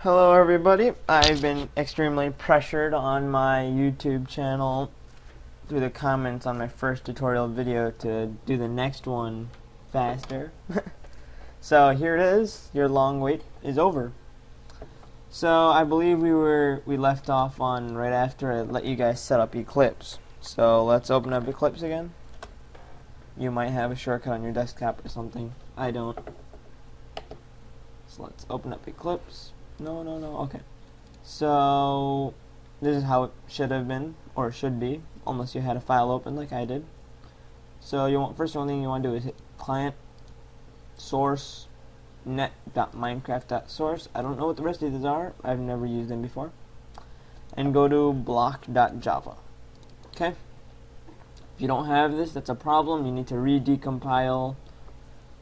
Hello everybody, I've been extremely pressured on my YouTube channel through the comments on my first tutorial video to do the next one faster. So here it is, your long wait is over. So I believe we left off on right after I let you guys set up Eclipse. So let's open up Eclipse again. You might have a shortcut on your desktop or something. I don't. So let's open up Eclipse. No, okay. So, this is how it should have been, or should be, unless you had a file open like I did. So, first thing you want to do is hit client, source, net.minecraft.source. I don't know what the rest of these are, I've never used them before. And go to block.java. Okay? If you don't have this, that's a problem. You need to re-decompile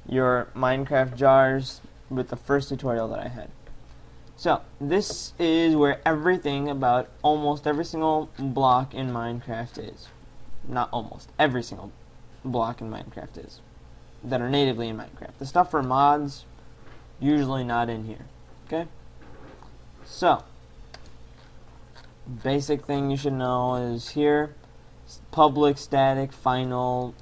your Minecraft jars with the first tutorial that I had. So, this is where everything about almost every single block in Minecraft is. Not almost, every single block in Minecraft is. That are natively in Minecraft. The stuff for mods, usually not in here. Okay? So, basic thing you should know is here, public, static, final,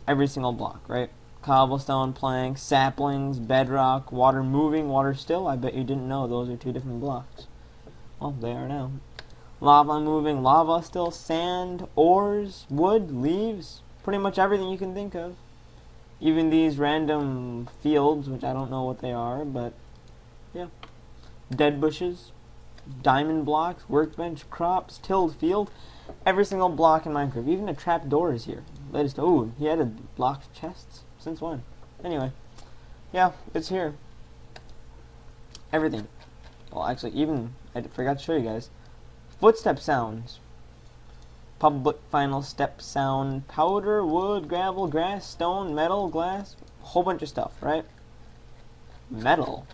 every single block, right? Cobblestone, plank, saplings, bedrock, water moving, water still. I bet you didn't know those are two different blocks. Well, they are now. Lava moving, lava still, sand, ores, wood, leaves, pretty much everything you can think of. Even these random fields, which I don't know what they are, but yeah. Dead bushes, diamond blocks, workbench, crops, tilled field. Every single block in Minecraft. Even a trap door is here. Latest. Oh, he added blocked chests. Since when? Anyway, yeah, it's here. Everything. Well, actually, even I forgot to show you guys. Footstep sounds. Public final step sound. Powder, wood, gravel, grass, stone, metal, glass. A whole bunch of stuff, right? Metal.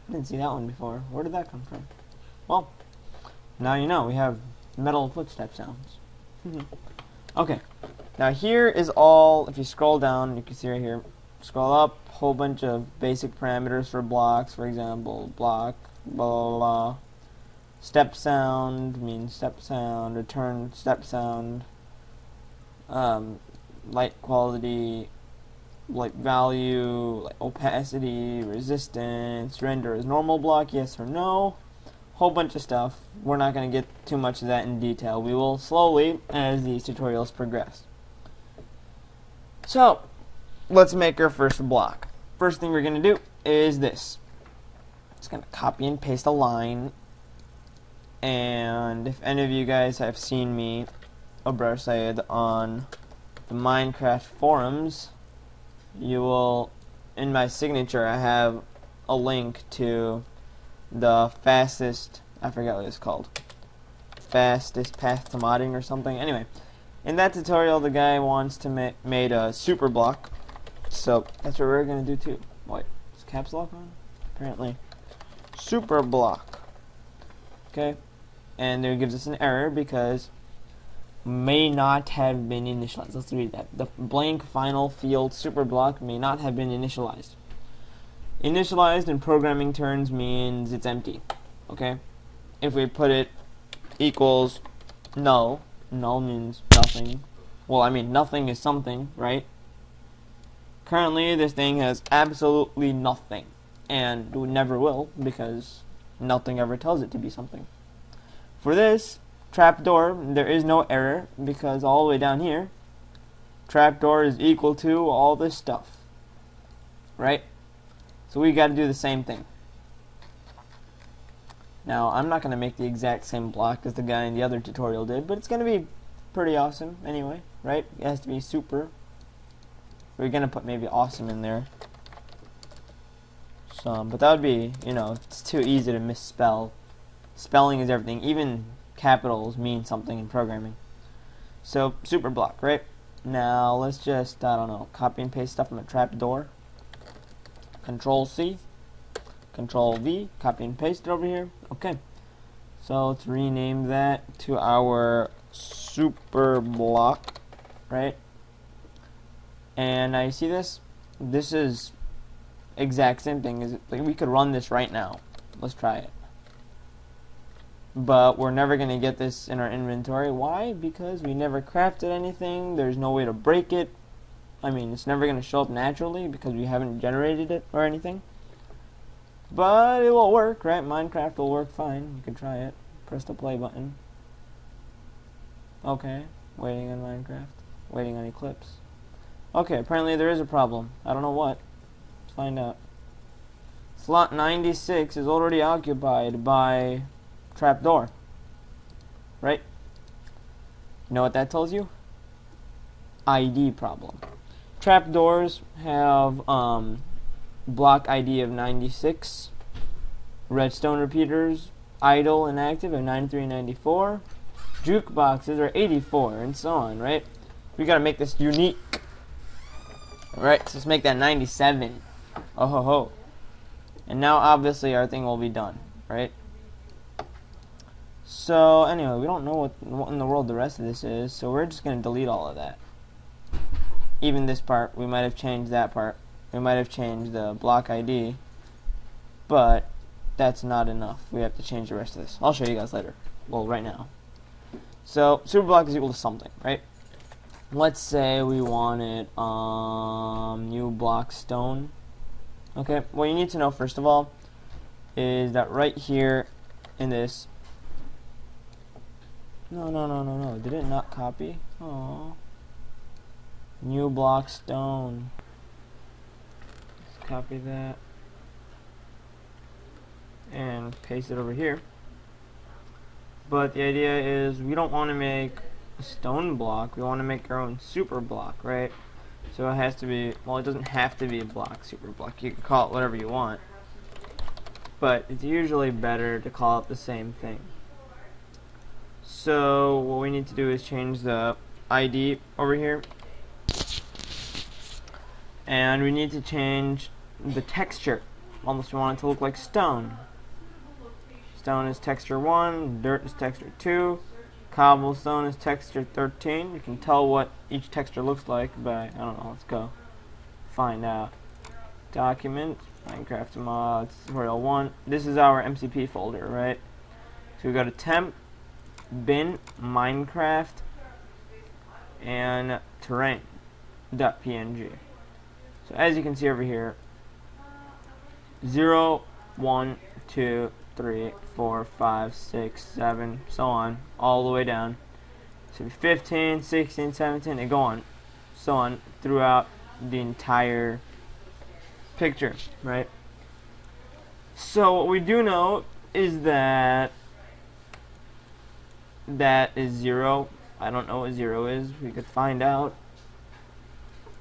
I didn't see that one before. Where did that come from? Well, now you know. We have metal footstep sounds. Okay. Now here is all, if you scroll down, you can see right here, scroll up, whole bunch of basic parameters for blocks, for example, block, blah, blah, blah. Step sound means step sound, return step sound, light quality, light value, like opacity, resistance, render as normal block, yes or no. Whole bunch of stuff. We're not going to get too much of that in detail. We will slowly as these tutorials progress. So, let's make our first block. First thing we're going to do is this. Just going to copy and paste a line. And if any of you guys have seen me, Abrar Sayed, on the Minecraft forums, you will, in my signature, I have a link to the fastest, I forget what it's called, fastest path to modding or something. Anyway, in that tutorial the guy wants to made a super block, so that's what we're gonna do too. Wait, is caps lock on? Apparently. Super block. Okay, and there gives us an error because may not have been initialized. Let's read that. The blank final field super block may not have been initialized. Initialized in programming terms means it's empty, okay? If we put it equals null, null means nothing. Well, I mean, nothing is something, right? Currently, this thing has absolutely nothing, and never will, because nothing ever tells it to be something. For this trapdoor, there is no error, because all the way down here, trapdoor is equal to all this stuff, right? So we got to do the same thing. Now, I'm not going to make the exact same block as the guy in the other tutorial did, but it's going to be pretty awesome anyway, right? It has to be super. We're going to put maybe awesome in there. But that would be, you know, it's too easy to misspell. Spelling is everything. Even capitals mean something in programming. So, super block, right? Now, let's just, I don't know, copy and paste stuff from a trapdoor. Control C, Control V, copy and paste it over here. Okay, so let's rename that to our super block, right? And now you see this? This is exact same thing. Like we could run this right now. Let's try it. but we're never going to get this in our inventory. Why? Because we never crafted anything. There's no way to break it. I mean, it's never going to show up naturally because we haven't generated it or anything. But it will work, right? Minecraft will work fine. You can try it. Press the play button. Okay, waiting on Minecraft. Waiting on Eclipse. Okay, apparently there is a problem. I don't know what. Let's find out. Slot 96 is already occupied by trapdoor. Right? You know what that tells you? ID problem. Trapdoors have block ID of 96. Redstone repeaters, idle and active, of 93 and 94. Jukeboxes are 84, and so on, right? We gotta make this unique. Alright, so let's make that 97. Oh ho ho. And now obviously our thing will be done, right? So anyway, we don't know what in the world the rest of this is, so we're just gonna delete all of that. Even this part, we might have changed that part. We might have changed the block ID, but that's not enough. We have to change the rest of this. I'll show you guys later. Well, right now. So super block is equal to something, right? Let's say we wanted new block stone. Okay, what you need to know first of all is that right here in this. No. Did it not copy? Oh. New block stone. Let's copy that and paste it over here. But the idea is we don't want to make a stone block. We want to make our own super block, right? So it has to be, well, it doesn't have to be a block, super block. You can call it whatever you want. But it's usually better to call it the same thing. So what we need to do is change the ID over here. And we need to change the texture. Almost we want it to look like stone. Stone is texture 1, dirt is texture 2, cobblestone is texture 13. You can tell what each texture looks like by, I don't know, let's go find out. Document, MineCart Mod, tutorial 1. This is our MCP folder, right? So we go to temp, bin, Minecraft, and terrain.png. So as you can see over here, 0, 1, 2, 3, 4, 5, 6, 7, so on, all the way down. So 15, 16, 17, and go on, so on, throughout the entire picture, right? So what we do know is that that is 0. I don't know what 0 is. We could find out.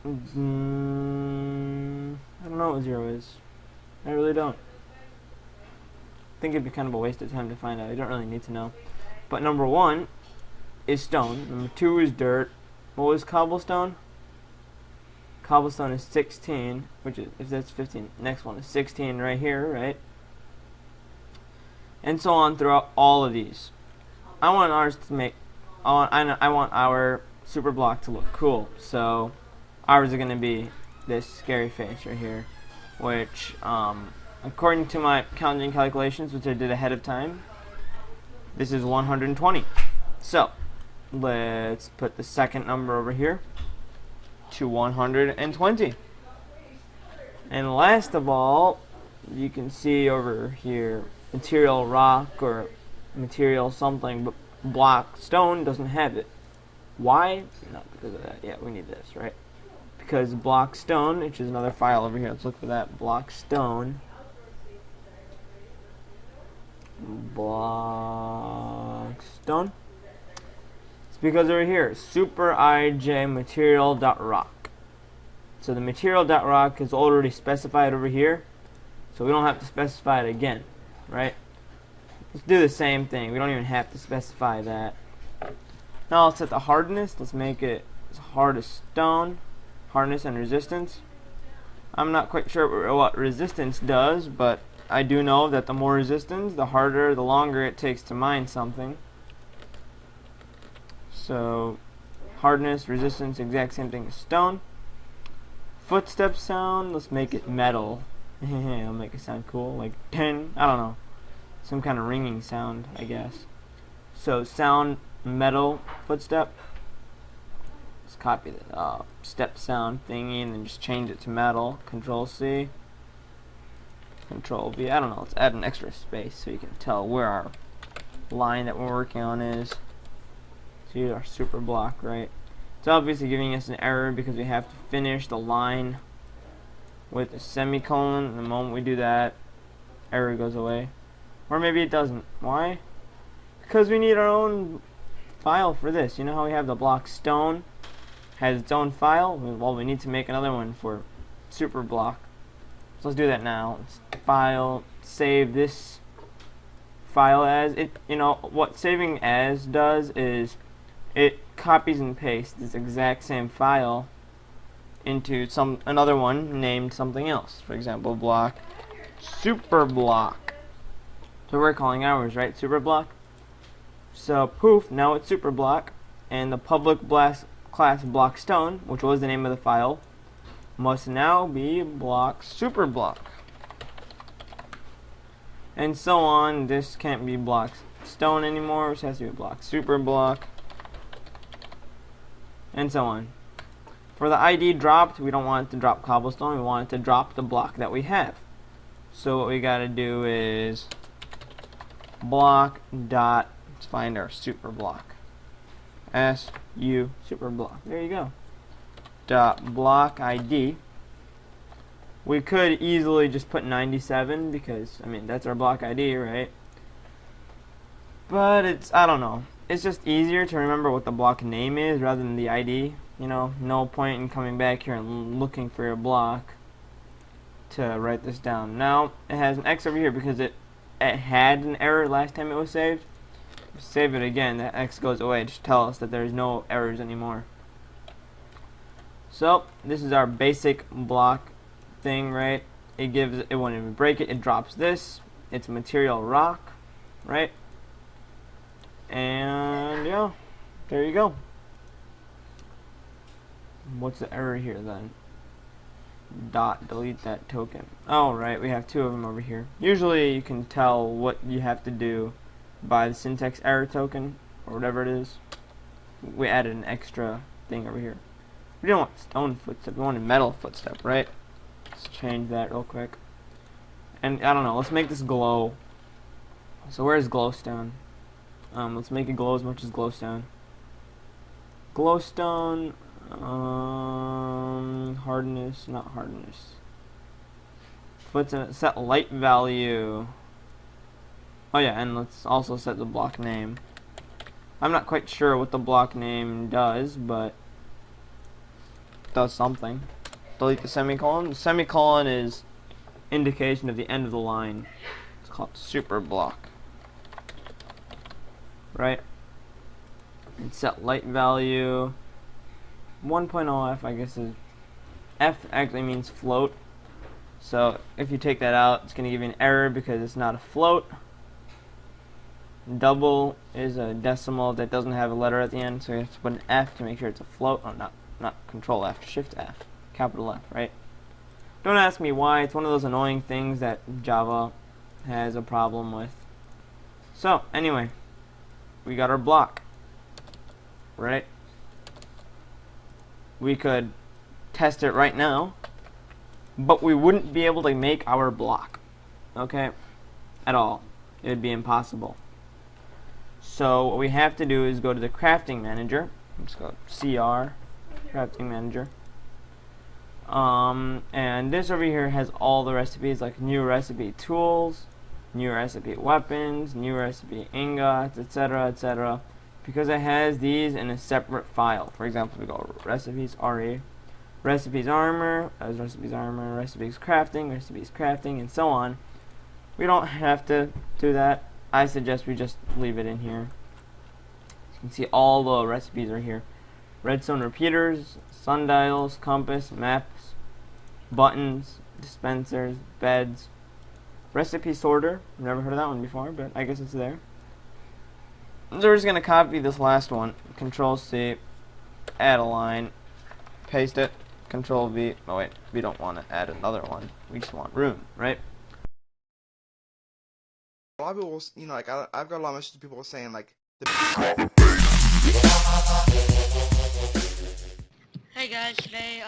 I don't know what 0 is. I really don't. I think it'd be kind of a waste of time to find out. You don't really need to know. But number 1 is stone. Number 2 is dirt. What was cobblestone? Cobblestone is 16, which is, if that's 15, next one is 16 right here, right? And so on throughout all of these. I want ours to make, I want our super block to look cool. So ours are going to be this scary face right here, which, according to my counting calculations, which I did ahead of time, this is 120. So let's put the second number over here to 120. And last of all, you can see over here material rock or material something, but block stone doesn't have it. Why? Not because of that. Yeah, we need this, right? Because block stone, which is another file over here. Let's look for that. Block stone. Block stone. It's because over here, super IJ material.rock. So the material.rock is already specified over here, so we don't have to specify it again, right? Let's do the same thing. We don't even have to specify that. Now let's set the hardness. Let's make it as hard as stone. Hardness and resistance. I'm not quite sure what resistance does, but I do know that the more resistance, the harder, the longer it takes to mine something. So hardness, resistance, exact same thing as stone. Footstep sound, let's make it metal. I'll make it sound cool, like 10, I don't know. some kind of ringing sound, I guess. So sound metal footstep. Let's copy the step sound thingy and then just change it to metal. Control C, Control V. I don't know. Let's add an extra space so you can tell where our line that we're working on is. So here's our super block, right? It's obviously giving us an error because we have to finish the line with a semicolon. The moment we do that, error goes away. Or maybe it doesn't. Why? Because we need our own file for this. You know how we have the block stone has its own file? Well, we need to make another one for super block. So let's do that now. Let's file, save this file as it. You know what saving as does is it copies and pastes this exact same file into another one named something else. For example, block super block. So we're calling ours, right? Super block. So poof, now it's super block, and the public class block stone, which was the name of the file, must now be block super block. And so on. This can't be block stone anymore, which has to be block super block. And so on. For the ID dropped, we don't want it to drop cobblestone, we want it to drop the block that we have. So what we gotta do is block dot, let's find our super block. SU super block. There you go. Dot block ID. We could easily just put 97 because, I mean, that's our block ID, right? But it's, I don't know. It's just easier to remember what the block name is rather than the ID. You know, no point in coming back here and looking for your block to write this down. Now, it has an X over here because it had an error last time it was saved. Save it again, that X goes away. Just tell us that there's no errors anymore. So, this is our basic block thing, right? It gives it, when we break it, it drops this. It's material rock, right? And yeah, there you go. What's the error here then? Dot, delete that token. Oh, right, we have two of them over here. Usually you can tell what you have to do by the syntax error token, or whatever it is. We added an extra thing over here. We don't want stone footstep, we wanted metal footstep, right? Let's change that real quick. And I don't know, let's make this glow. So where's glowstone? Let's make it glow as much as glowstone. Glowstone, hardness, not hardness. Set light value. Oh yeah, and let's also set the block name. I'm not quite sure what the block name does, but it does something. Delete the semicolon. The semicolon is indication of the end of the line. It's called super block. Right? And set light value 1.0 F, I guess is F actually means float. So if you take that out, it's going to give you an error because it's not a float. Double is a decimal that doesn't have a letter at the end, so you have to put an F to make sure it's a float. Oh, not Control F, Shift F, capital F, right? Don't ask me why. It's one of those annoying things that Java has a problem with. So anyway, we got our block, right? We could test it right now, but we wouldn't be able to make our block, okay, at all. It would be impossible. So what we have to do is go to the crafting manager. Let's go CR, crafting manager. And this over here has all the recipes, like new recipe tools, new recipe weapons, new recipe ingots, etc., etc. Because it has these in a separate file. For example, we go recipes RE, recipes armor, as recipes armor, recipes crafting, and so on. We don't have to do that. I suggest we just leave it in here. You can see all the recipes are here. Redstone repeaters, sundials, compass, maps, buttons, dispensers, beds, recipe sorter. I've never heard of that one before, but I guess it's there. So we're just going to copy this last one. Control C, add a line, paste it, Control V. Oh wait, we don't want to add another one. We just want room, right? A lot of people, you know, like I've got a lot of messages people saying like Hey guys, today